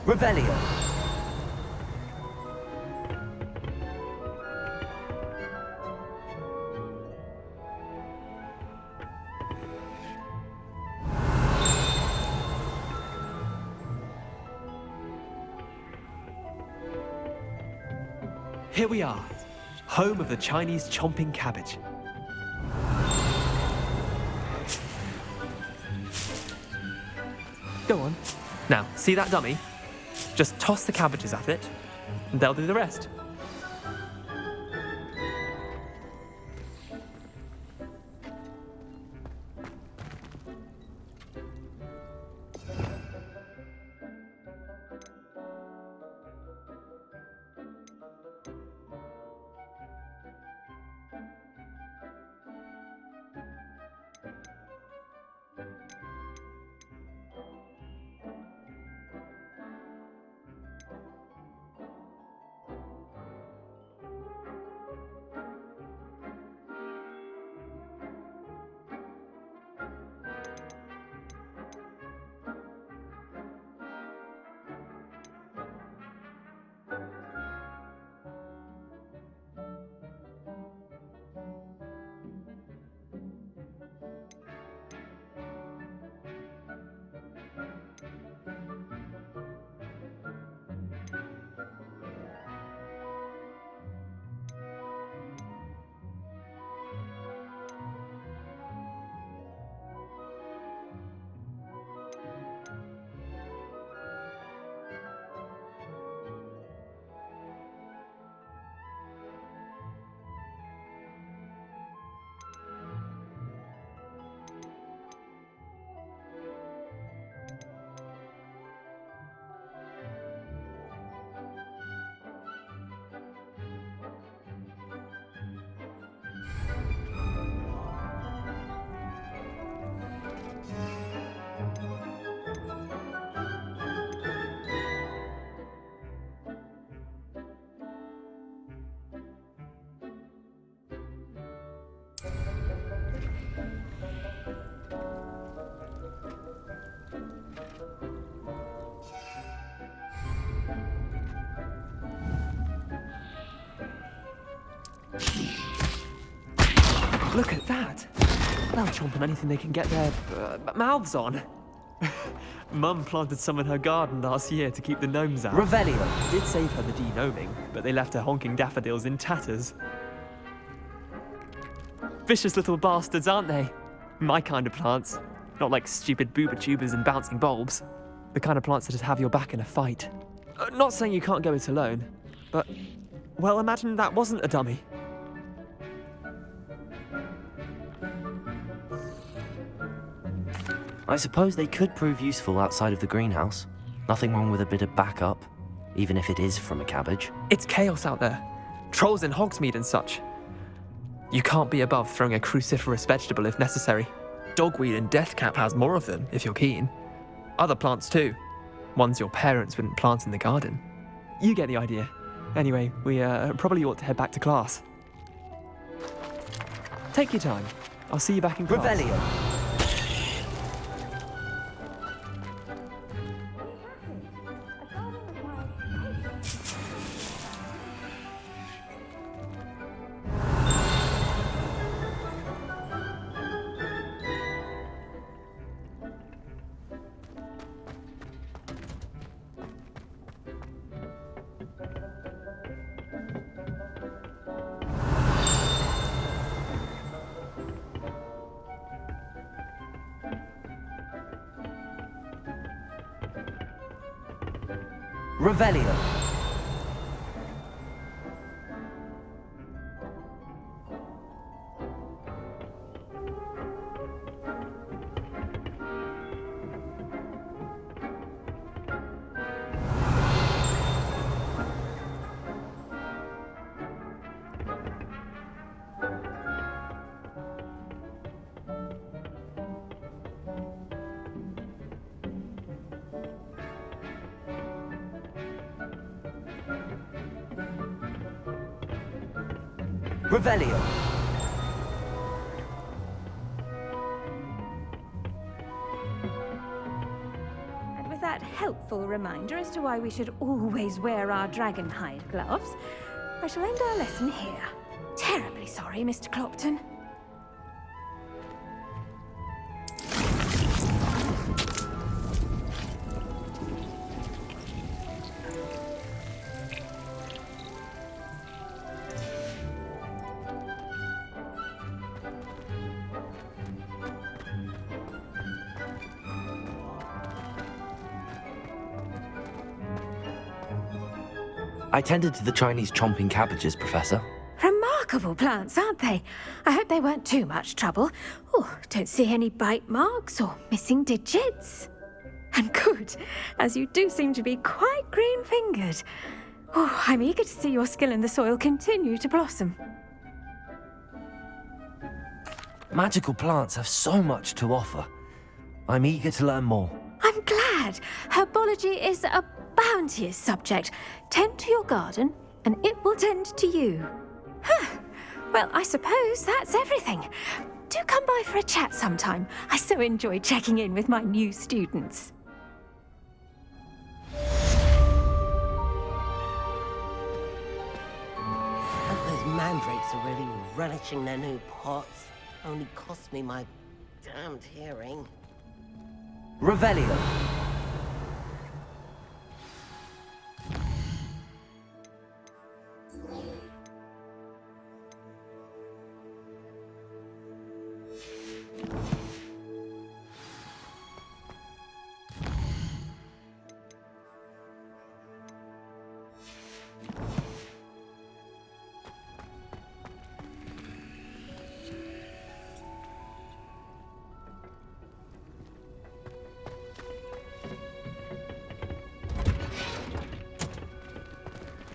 Revelio. Here we are, home of the Chinese chomping cabbage. Go on. Now, see that dummy? Just toss the cabbages at it, and they'll do the rest. Look at that! They'll chomp on anything they can get their mouths on. Mum planted some in her garden last year to keep the gnomes out. Revelio. Did save her the de-gnoming, but they left her honking daffodils in tatters. Vicious little bastards, aren't they? My kind of plants. Not like stupid booba tubers and bouncing bulbs. The kind of plants that'd have your back in a fight. Not saying you can't go it alone, but, well, imagine that wasn't a dummy. I suppose they could prove useful outside of the greenhouse. Nothing wrong with a bit of backup, even if it is from a cabbage. It's chaos out there. Trolls in Hogsmeade and such. You can't be above throwing a cruciferous vegetable if necessary. Dogweed and deathcap has more of them, if you're keen. Other plants too. Ones your parents wouldn't plant in the garden. You get the idea. Anyway, we probably ought to head back to class. Take your time. I'll see you back in class. Revelio. Revelio. Revelio. And with that that helpful reminder as to why we should always wear our dragonhide gloves, I shall end our lesson here. Terribly sorry, Mr. Clopton. I tended to the Chinese chomping cabbages, Professor. Remarkable plants, aren't they? I hope they weren't too much trouble. Oh, don't see any bite marks or missing digits. And good, as you do seem to be quite green-fingered. Oh, I'm eager to see your skill in the soil continue to blossom. Magical plants have so much to offer. I'm eager to learn more. I'm glad. Herbology is a bounteous subject. Tend to your garden, and it will tend to you. Well, I suppose that's everything. Do come by for a chat sometime. I so enjoy checking in with my new students. Hope those mandrakes are really relishing their new pots. Only cost me my damned hearing. Revelio.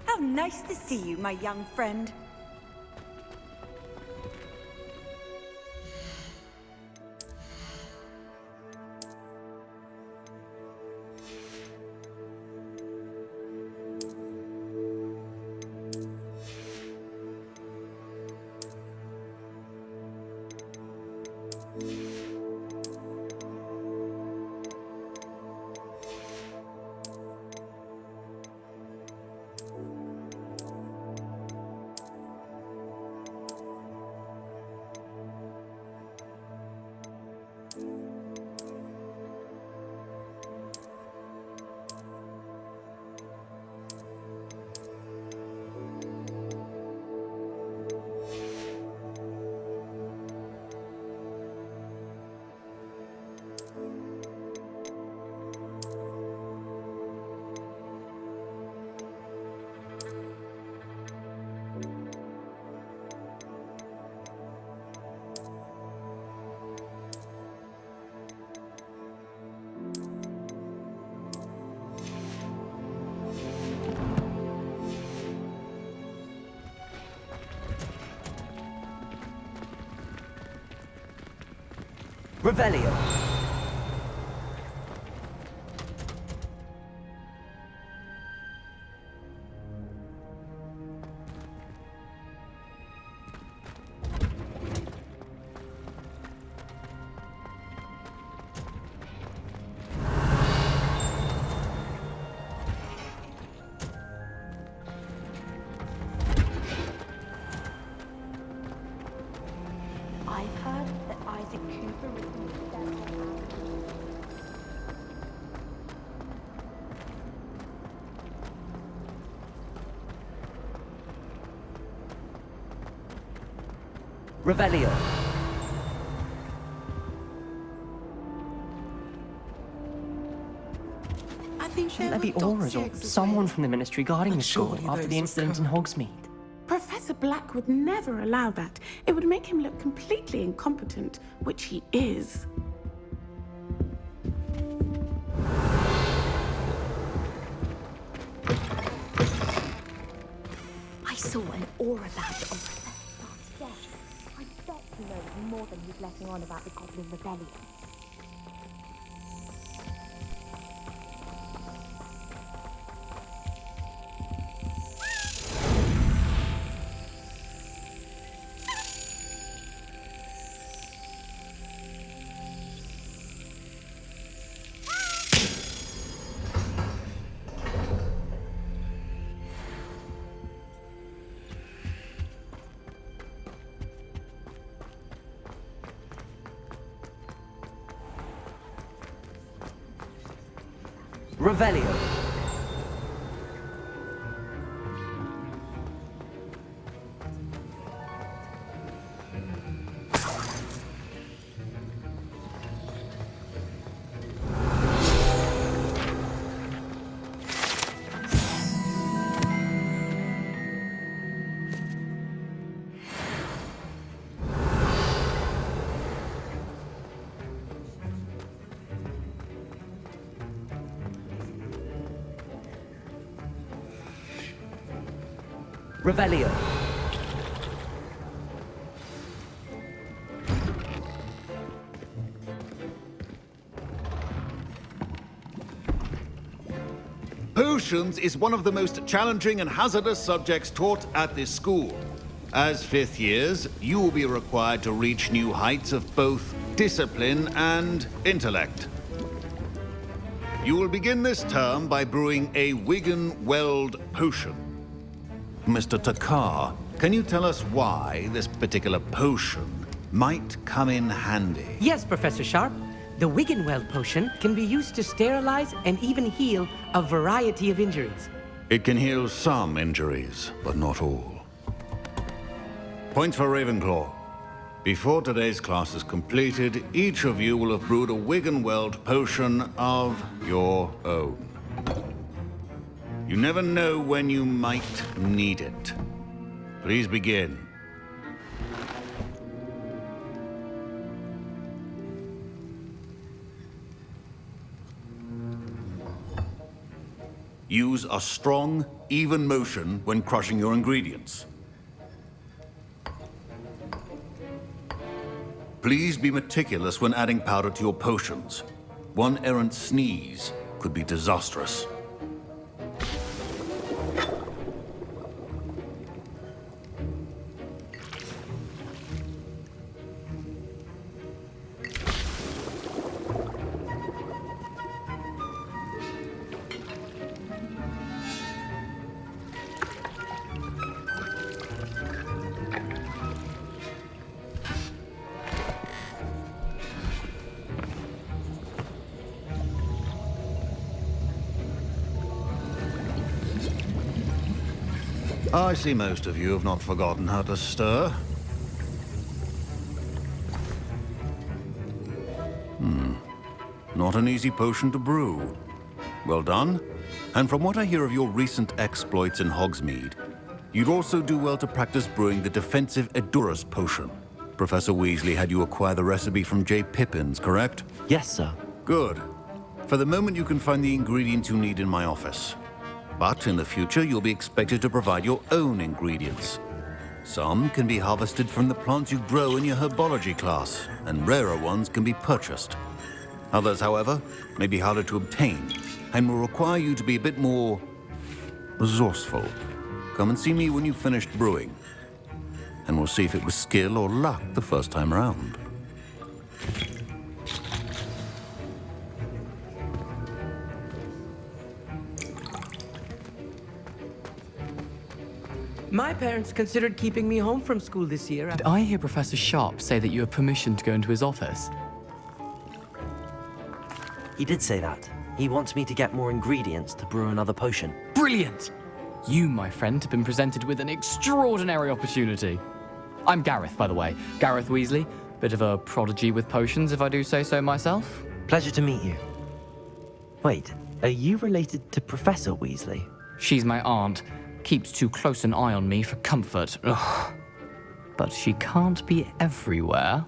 How nice to see you, my young friend. Revelio. I've heard that Isaac Cooper received several Revelio. Shouldn't there be auras or someone from the Ministry guarding the school after the incident in Hogsmeade? Professor Black would never allow that. It would make him look completely incompetent, which he is. I saw an aura badge on Professor Black's desk. I bet he knows more than he's letting on about the Goblin Rebellion. Revelio. Revelio. Potions is one of the most challenging and hazardous subjects taught at this school. As fifth years, you will be required to reach new heights of both discipline and intellect. You will begin this term by brewing a Wigan-Weld potion. Mr. Takar, can you tell us why this particular potion might come in handy? Yes, Professor Sharp. The Wigan-Weld potion can be used to sterilize and even heal a variety of injuries. It can heal some injuries, but not all. Point for Ravenclaw. Before today's class is completed, each of you will have brewed a Wigan-Weld potion of your own. You never know when you might need it. Please begin. Use a strong, even motion when crushing your ingredients. Please be meticulous when adding powder to your potions. One errant sneeze could be disastrous. I see most of you have not forgotten how to stir. Not an easy potion to brew. Well done. And from what I hear of your recent exploits in Hogsmeade, you'd also do well to practice brewing the defensive Edurus potion. Professor Weasley had you acquire the recipe from J. Pippin's, correct? Yes, sir. Good. For the moment, you can find the ingredients you need in my office. But in the future, you'll be expected to provide your own ingredients. Some can be harvested from the plants you grow in your herbology class, and rarer ones can be purchased. Others, however, may be harder to obtain, and will require you to be a bit more resourceful. Come and see me when you've finished brewing, and we'll see if it was skill or luck the first time around. My parents considered keeping me home from school this year. Did I hear Professor Sharp say that you have permission to go into his office? He did say that. He wants me to get more ingredients to brew another potion. Brilliant! You, my friend, have been presented with an extraordinary opportunity. I'm Gareth, by the way. Gareth Weasley. Bit of a prodigy with potions, if I do say so myself. Pleasure to meet you. Wait, are you related to Professor Weasley? She's my aunt. Keeps too close an eye on me for comfort. Ugh. But she can't be everywhere.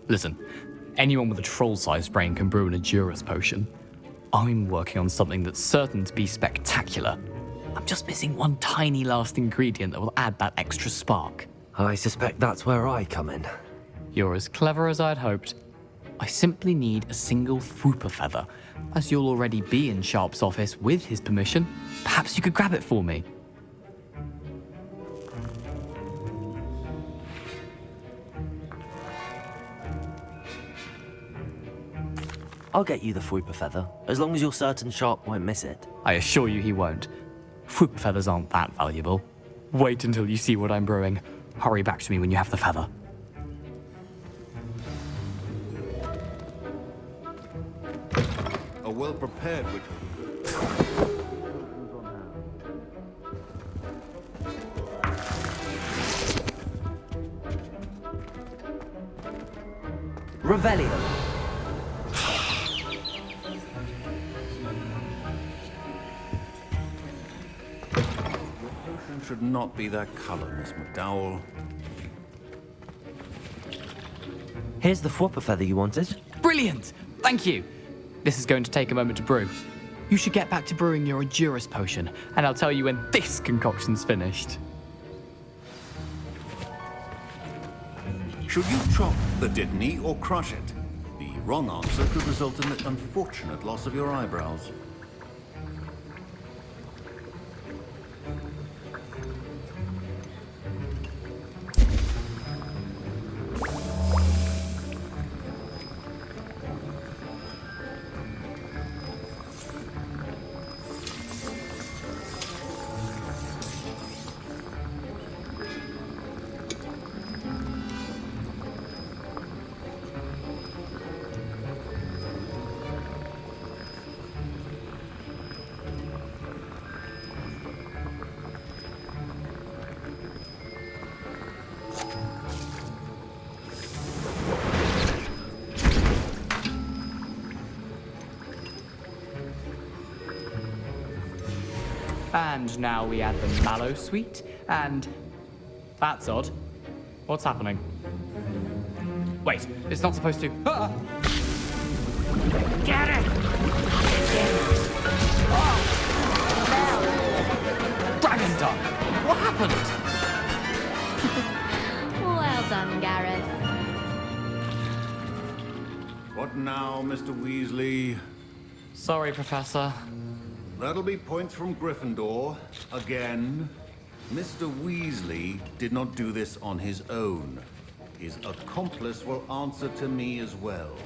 Listen, anyone with a troll-sized brain can brew an Edurus potion. I'm working on something that's certain to be spectacular. I'm just missing one tiny last ingredient that will add that extra spark. I suspect that's where I come in. You're as clever as I'd hoped. I simply need a single Fwooper feather. As you'll already be in Sharp's office with his permission, perhaps you could grab it for me. I'll get you the Fwooper feather, as long as you're certain Sharp won't miss it. I assure you he won't. Fwooper feathers aren't that valuable. Wait until you see what I'm brewing. Hurry back to me when you have the feather. A well-prepared witch. Revelio. Potion should not be that color, Miss McDowell. Here's the Fwopper feather you wanted. Brilliant! Thank you. This is going to take a moment to brew. You should get back to brewing your Endurus potion, and I'll tell you when this concoction's finished. Should you chop the Dittany or crush it? The wrong answer could result in the unfortunate loss of your eyebrows. And now we add the mallow sweet, and... That's odd. What's happening? Wait, it's not supposed to... Ah! Get it! Dragon Tongue! What happened? Well done, Gareth. What now, Mr. Weasley? Sorry, Professor. That'll be points from Gryffindor. Again. Mr. Weasley did not do this on his own. His accomplice will answer to me as well.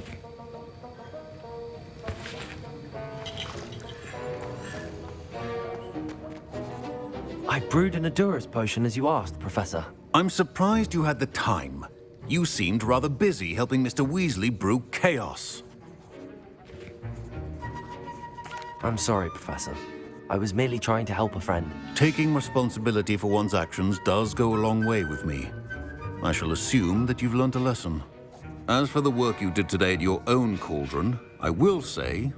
I brewed an Endurus potion as you asked, Professor. I'm surprised you had the time. You seemed rather busy helping Mr. Weasley brew chaos. I'm sorry, Professor. I was merely trying to help a friend. Taking responsibility for one's actions does go a long way with me. I shall assume that you've learnt a lesson. As for the work you did today at your own cauldron, I will say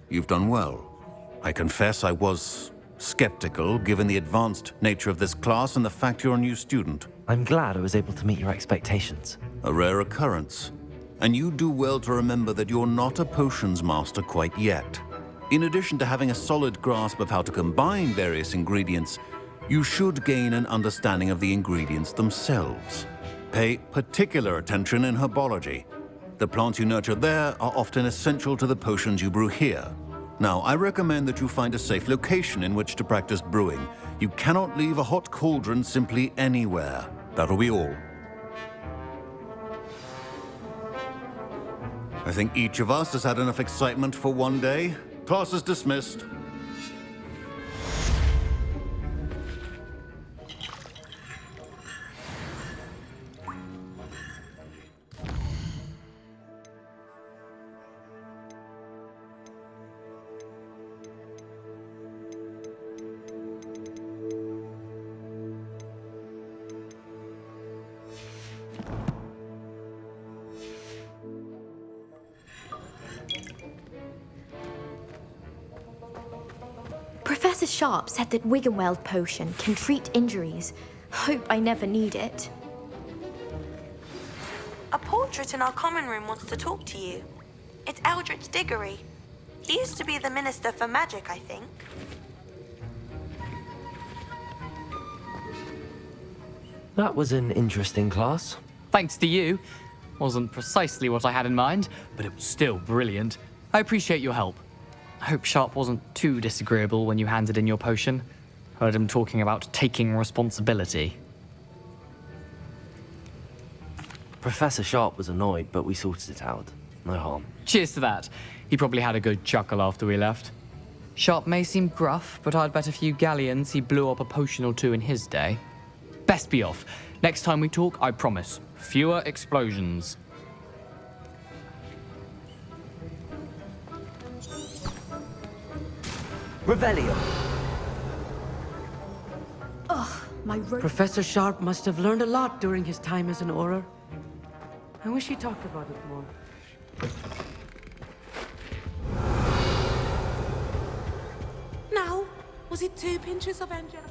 you've done well. I confess I was skeptical, given the advanced nature of this class and the fact you're a new student. I'm glad I was able to meet your expectations. A rare occurrence. And you do well to remember that you're not a potions master quite yet. In addition to having a solid grasp of how to combine various ingredients, you should gain an understanding of the ingredients themselves. Pay particular attention in herbology. The plants you nurture there are often essential to the potions you brew here. Now, I recommend that you find a safe location in which to practice brewing. You cannot leave a hot cauldron simply anywhere. That'll be all. I think each of us has had enough excitement for one day. Class is dismissed. Professor Sharp said that Wiggenweld potion can treat injuries. Hope I never need it. A portrait in our common room wants to talk to you. It's Eldritch Diggory. He used to be the Minister for Magic, I think. That was an interesting class. Thanks to you. Wasn't precisely what I had in mind, but it was still brilliant. I appreciate your help. I hope Sharp wasn't too disagreeable when you handed in your potion. Heard him talking about taking responsibility. Professor Sharp was annoyed, but we sorted it out. No harm. Cheers to that. He probably had a good chuckle after we left. Sharp may seem gruff, but I'd bet a few galleons he blew up a potion or two in his day. Best be off. Next time we talk, I promise, fewer explosions. Revelio. My rope. Professor Sharp must have learned a lot during his time as an Auror. I wish he talked about it more. Now, was it 2 pinches of Angelica?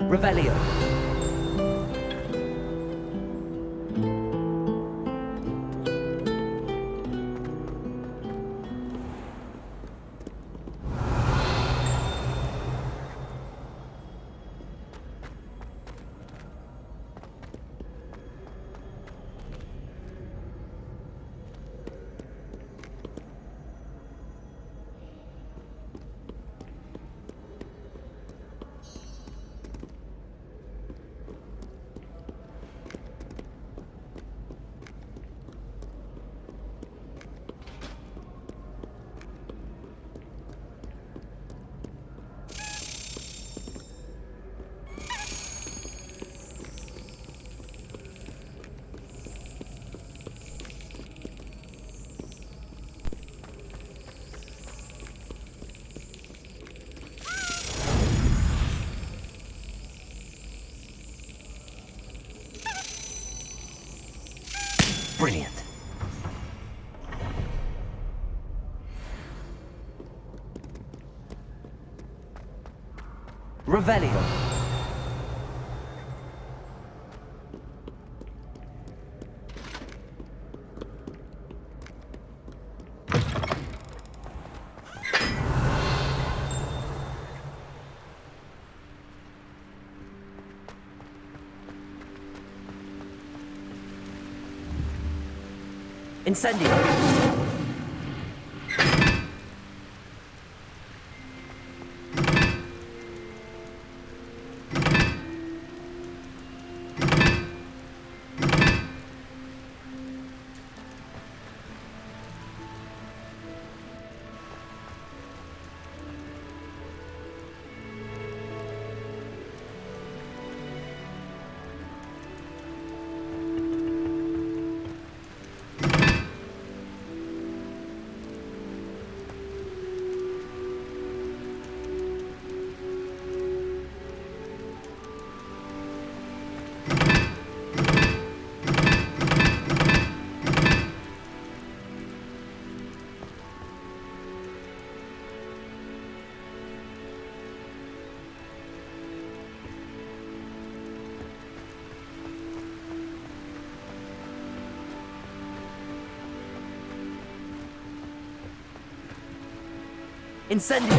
Revelio. Brilliant. Revelio. Incendio. Incendio.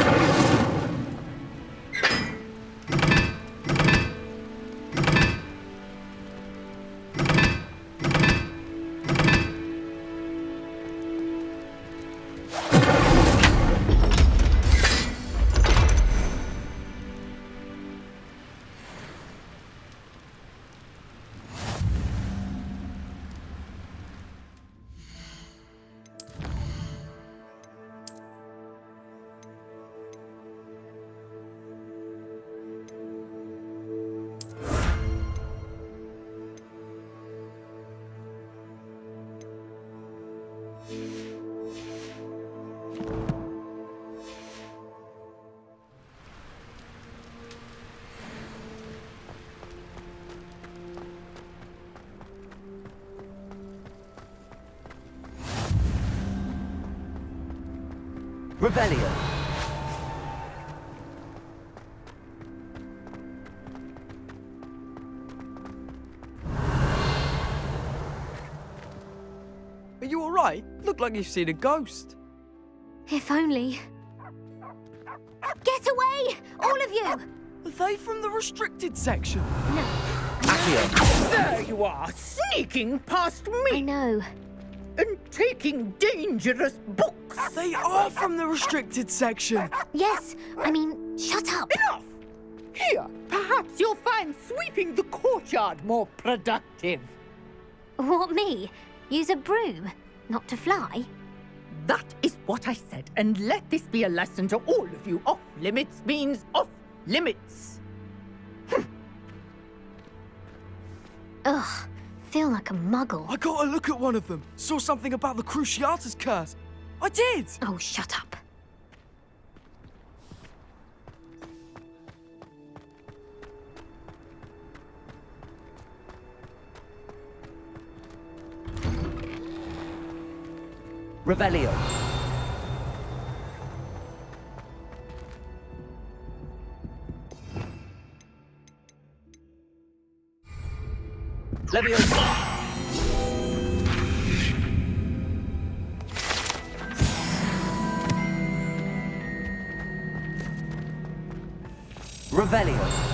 Revelio. Are you alright? Look like you've seen a ghost. If only. Get away! All of you! Are they from the restricted section? Accio. There you are, sneaking past I me know. and taking dangerous books. They are from the restricted section. Yes, I mean, shut up. Enough! Here, perhaps you'll find sweeping the courtyard more productive. What, me? Use a broom? Not to fly? That is what I said, and let this be a lesson to all of you. Off limits means off limits. Ugh, feel like a muggle. I got a look at one of them. Saw something about the Cruciatus curse. I did! Oh, shut up. Revelio. Leviosa. Revelio.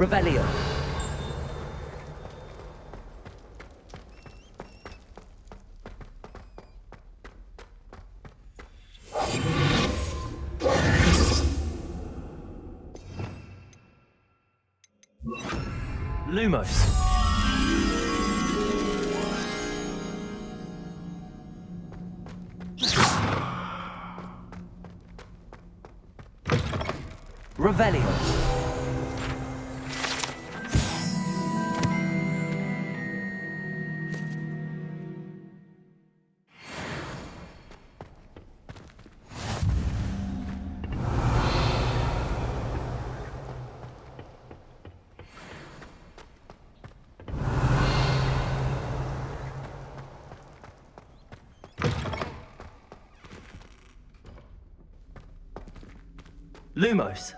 Revelio. Lumos. Revelio. Lumos.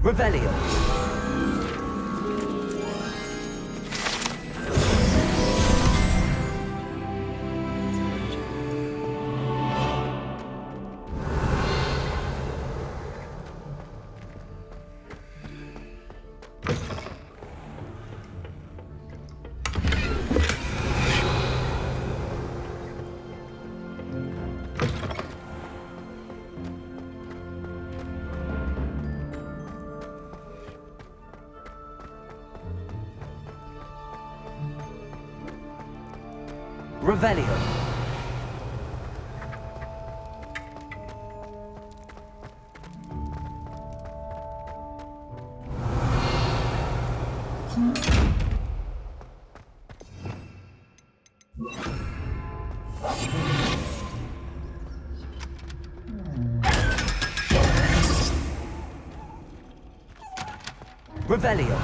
Revelio. Revelio. Revelio.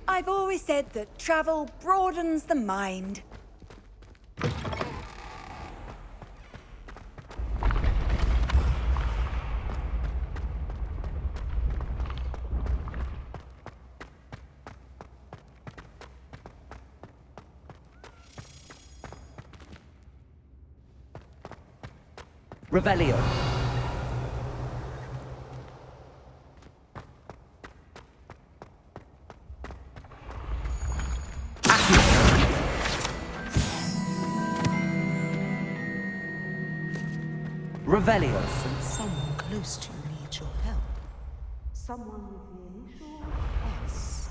I've always said that travel broadens the mind. Revelio. Revelio. Someone close to you needs your help. Someone with the initial S.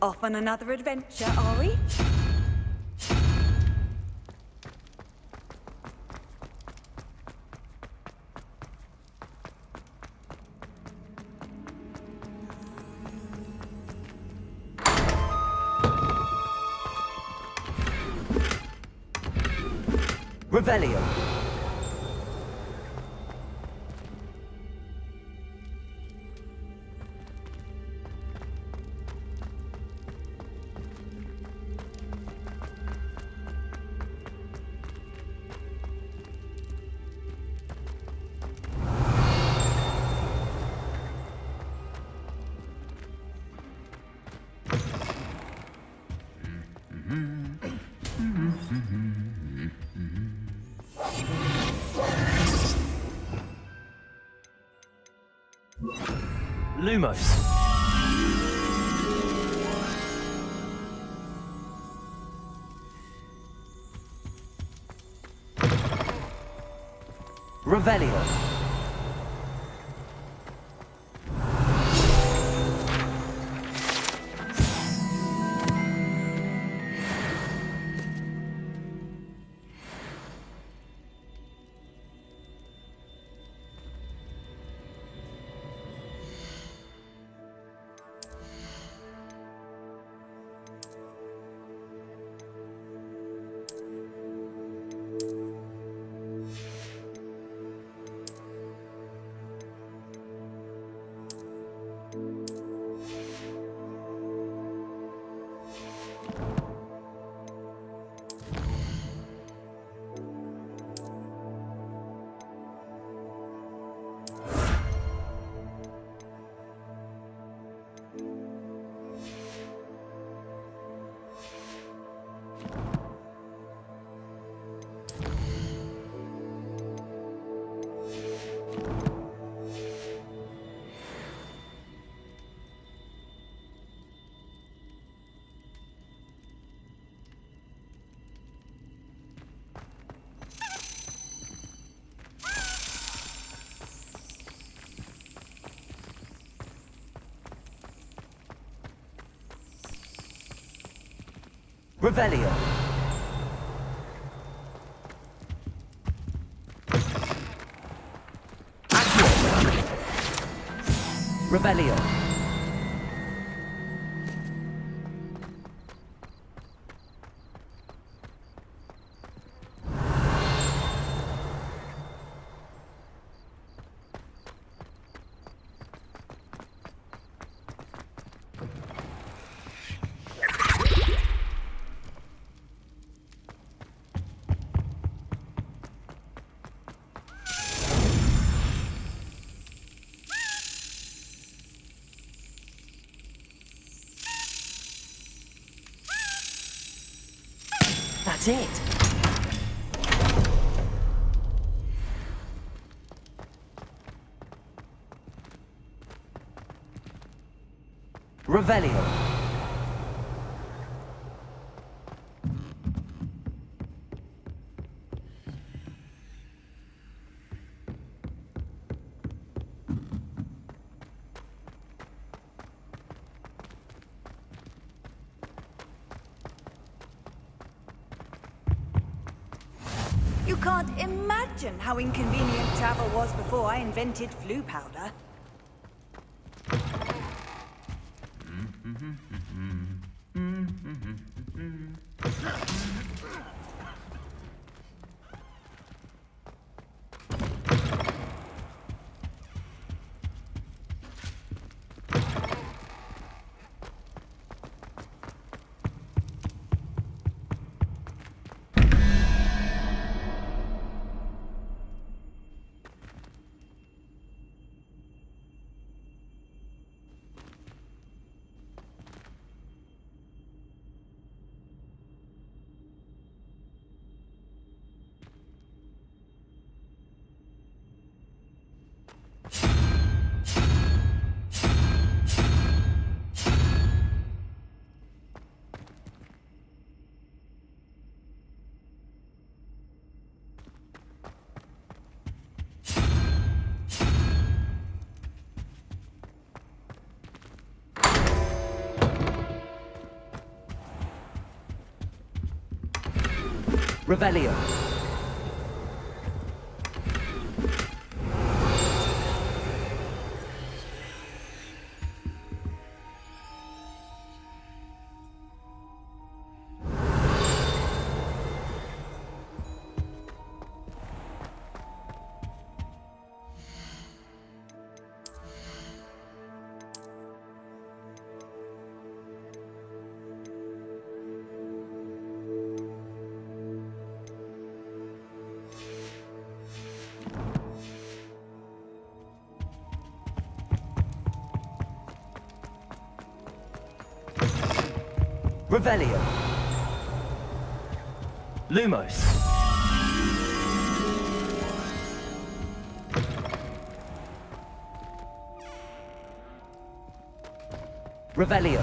Off on another adventure, are we? Revelio. Lumos. Revelio. Revelio. Revelio. That's it. Revelio. You can't imagine how inconvenient travel was before I invented flu powder. Revelio. Revelio. Lumos. Revelio.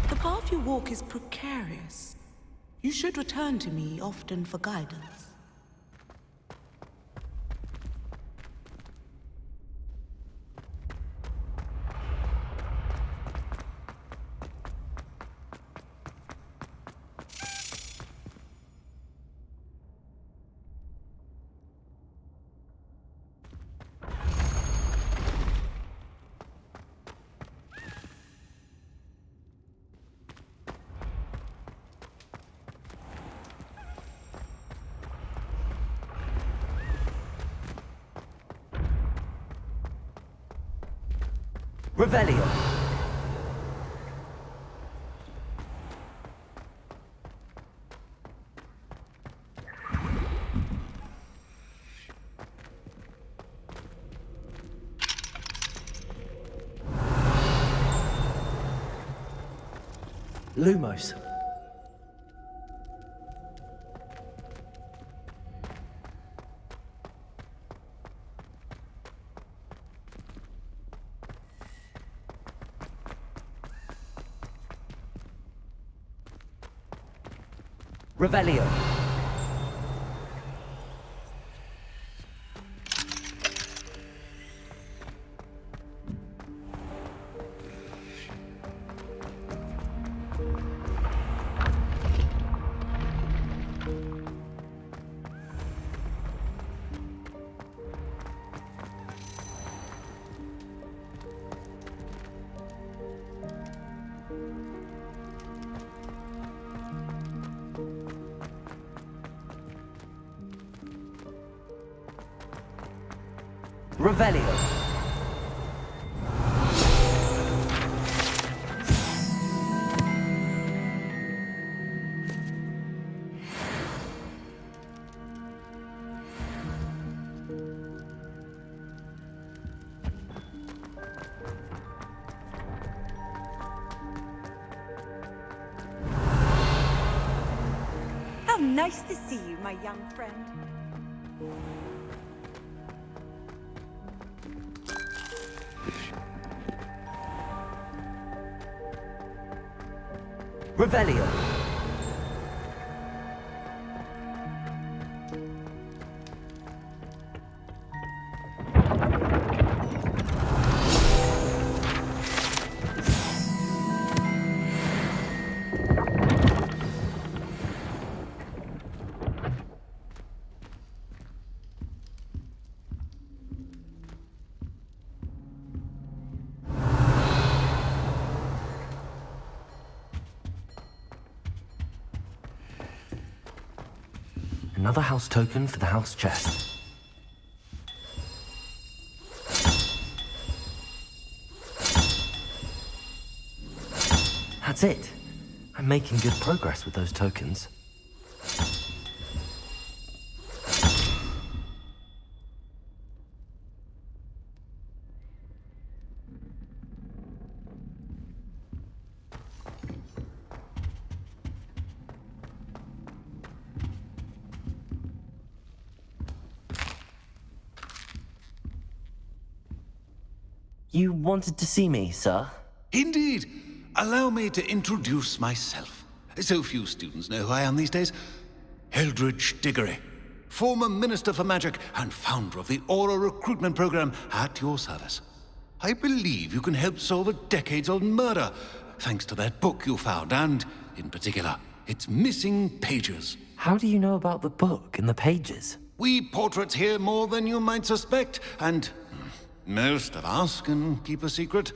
The path you walk is precarious. You should return to me often for guidance. Revelio. Lumos. Revelio. Revelio. How nice to see you, my young friend. Revelio. Another house token for the house chest. That's it. I'm making good progress with those tokens. You wanted to see me, sir? Indeed. Allow me to introduce myself. So few students know who I am these days. Eldridge Diggory, former Minister for Magic and founder of the Aura Recruitment Program, at your service. I believe you can help solve a decades-old murder, thanks to that book you found, and, in particular, its missing pages. How do you know about the book and the pages? We portraits hear more than you might suspect, and most of us can keep a secret.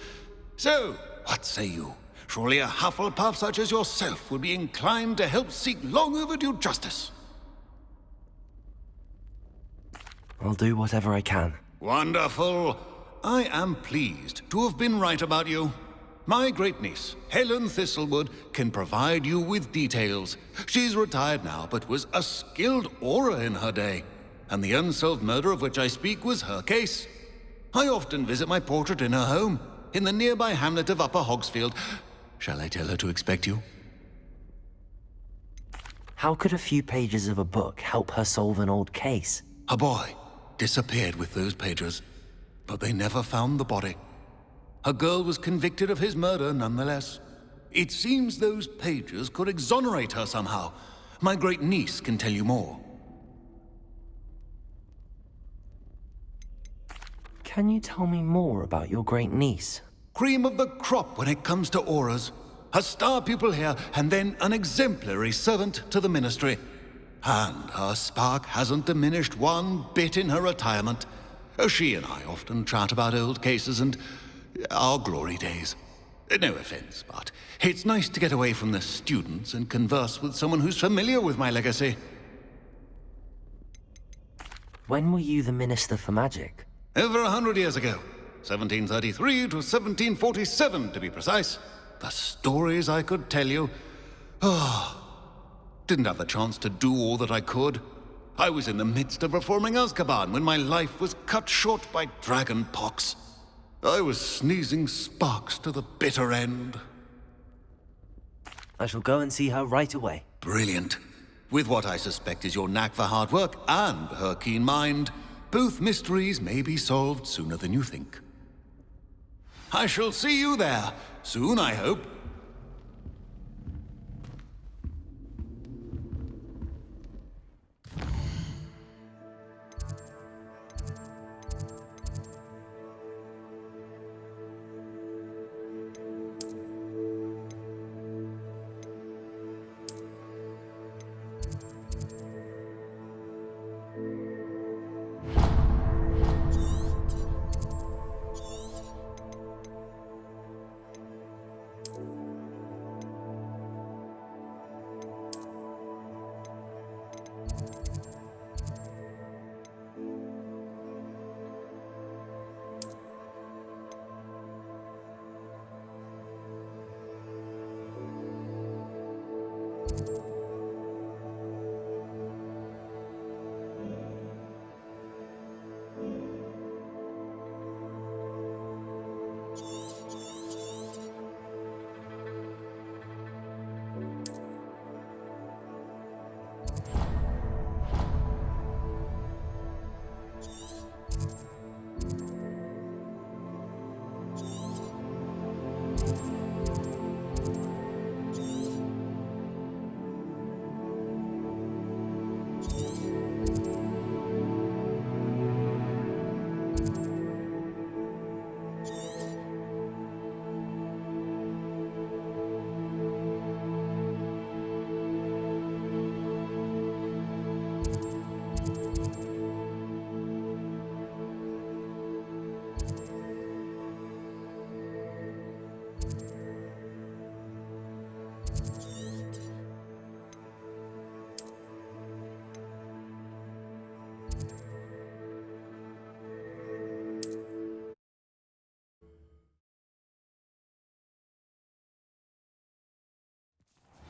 So, what say you? Surely a Hufflepuff such as yourself would be inclined to help seek long overdue justice. I'll do whatever I can. Wonderful. I am pleased to have been right about you. My great-niece, Helen Thistlewood, can provide you with details. She's retired now, but was a skilled aura in her day. And the unsolved murder of which I speak was her case. I often visit my portrait in her home, in the nearby hamlet of Upper Hogsfield. Shall I tell her to expect you? How could a few pages of a book help her solve an old case? A boy disappeared with those pages, but they never found the body. A girl was convicted of his murder nonetheless. It seems those pages could exonerate her somehow. My great-niece can tell you more. Can you tell me more about your great-niece? Cream of the crop when it comes to auras. A star pupil here, and then an exemplary servant to the ministry. And her spark hasn't diminished one bit in her retirement. She and I often chat about old cases and our glory days. No offense, but it's nice to get away from the students and converse with someone who's familiar with my legacy. When were you the Minister for Magic? Over 100 years ago. 1733 to 1747, to be precise. The stories I could tell you. Didn't have the chance to do all that I could. I was in the midst of reforming Azkaban when my life was cut short by dragon pox. I was sneezing sparks to the bitter end. I shall go and see her right away. Brilliant. With what I suspect is your knack for hard work and her keen mind, both mysteries may be solved sooner than you think. I shall see you there, soon I hope.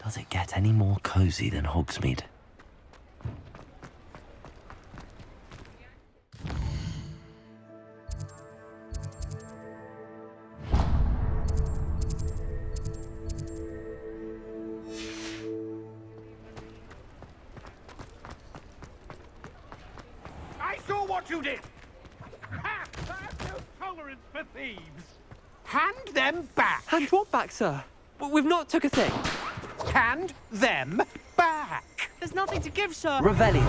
Does it get any more cozy than Hogsmeade? I saw what you did! Ha! I have no tolerance for thieves! Hand them back! Hand what back, sir? We've not took a thing. Hand them back! There's nothing to give, sir. Revelio.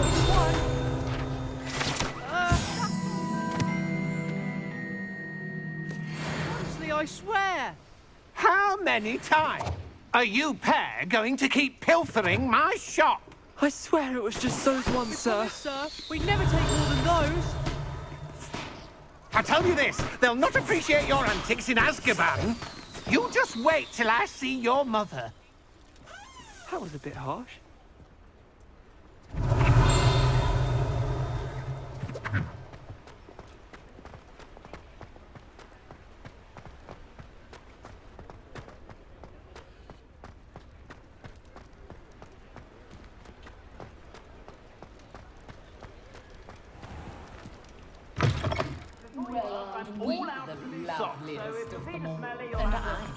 Honestly, I swear. How many times are you pair going to keep pilfering my shop? I swear it was just those ones, sir. Sir, we'd never take more than those. I tell you this, they'll not appreciate your antics in Azkaban. You just wait till I see your mother. That was a bit harsh.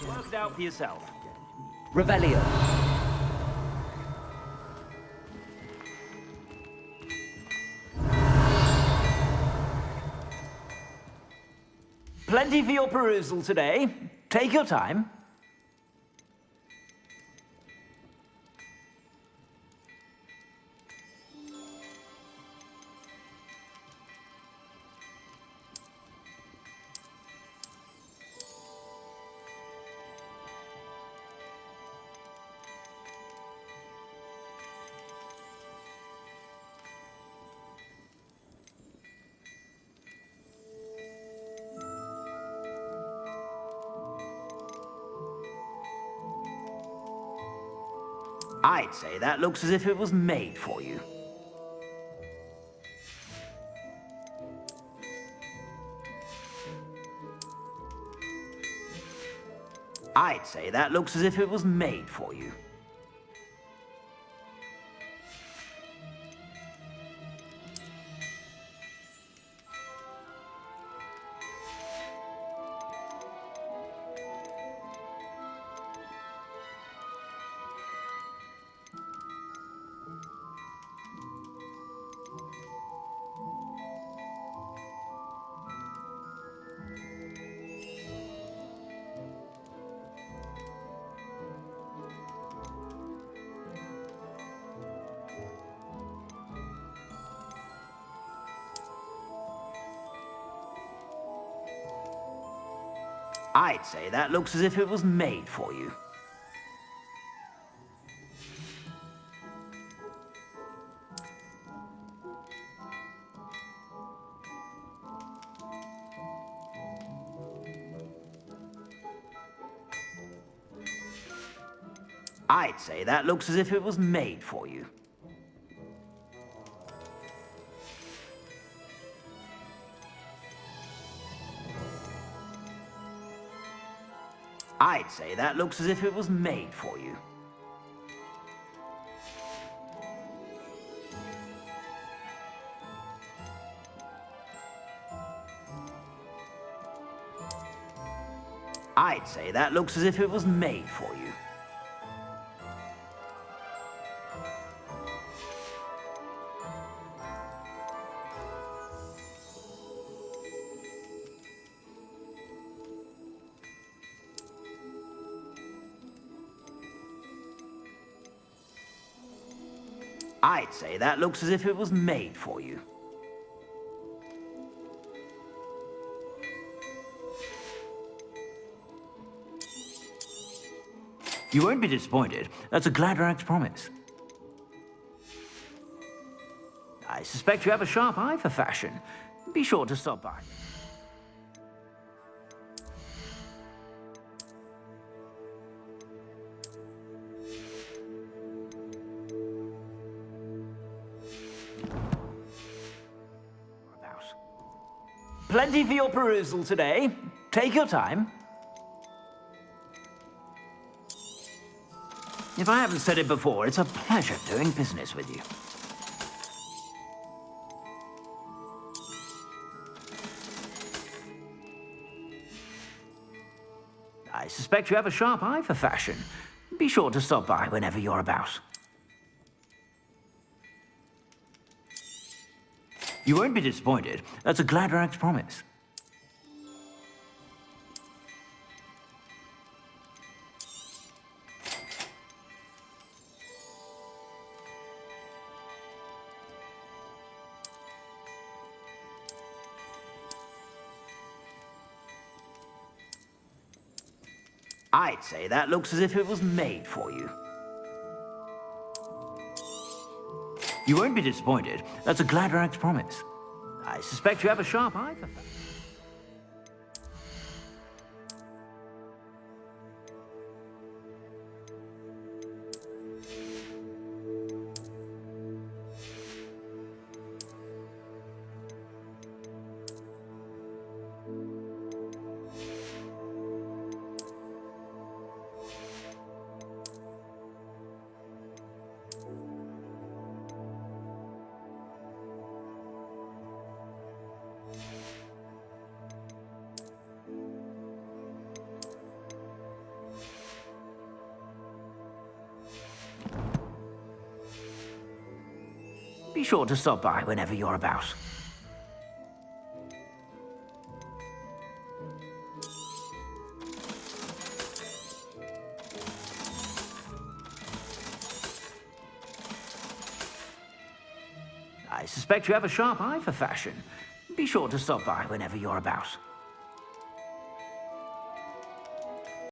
Work it out for yourself. Revelio. Plenty for your perusal today. Take your time. I'd say that looks as if it was made for you. I'd say that looks as if it was made for you. I'd say that looks as if it was made for you. I'd say that looks as if it was made for you. I'd say that looks as if it was made for you. I'd say that looks as if it was made for you. I'd say that looks as if it was made for you. You won't be disappointed. That's a glad rag's promise. I suspect you have a sharp eye for fashion. Be sure to stop by. Plenty for your perusal today. Take your time. If I haven't said it before, it's a pleasure doing business with you. I suspect you have a sharp eye for fashion. Be sure to stop by whenever you're about. You won't be disappointed. That's a glad rag's promise. I'd say that looks as if it was made for you. You won't be disappointed. That's a glad rag's promise. I suspect you have a sharp eye for fashion. Be sure to stop by whenever you're about. I suspect you have a sharp eye for fashion. Be sure to stop by whenever you're about.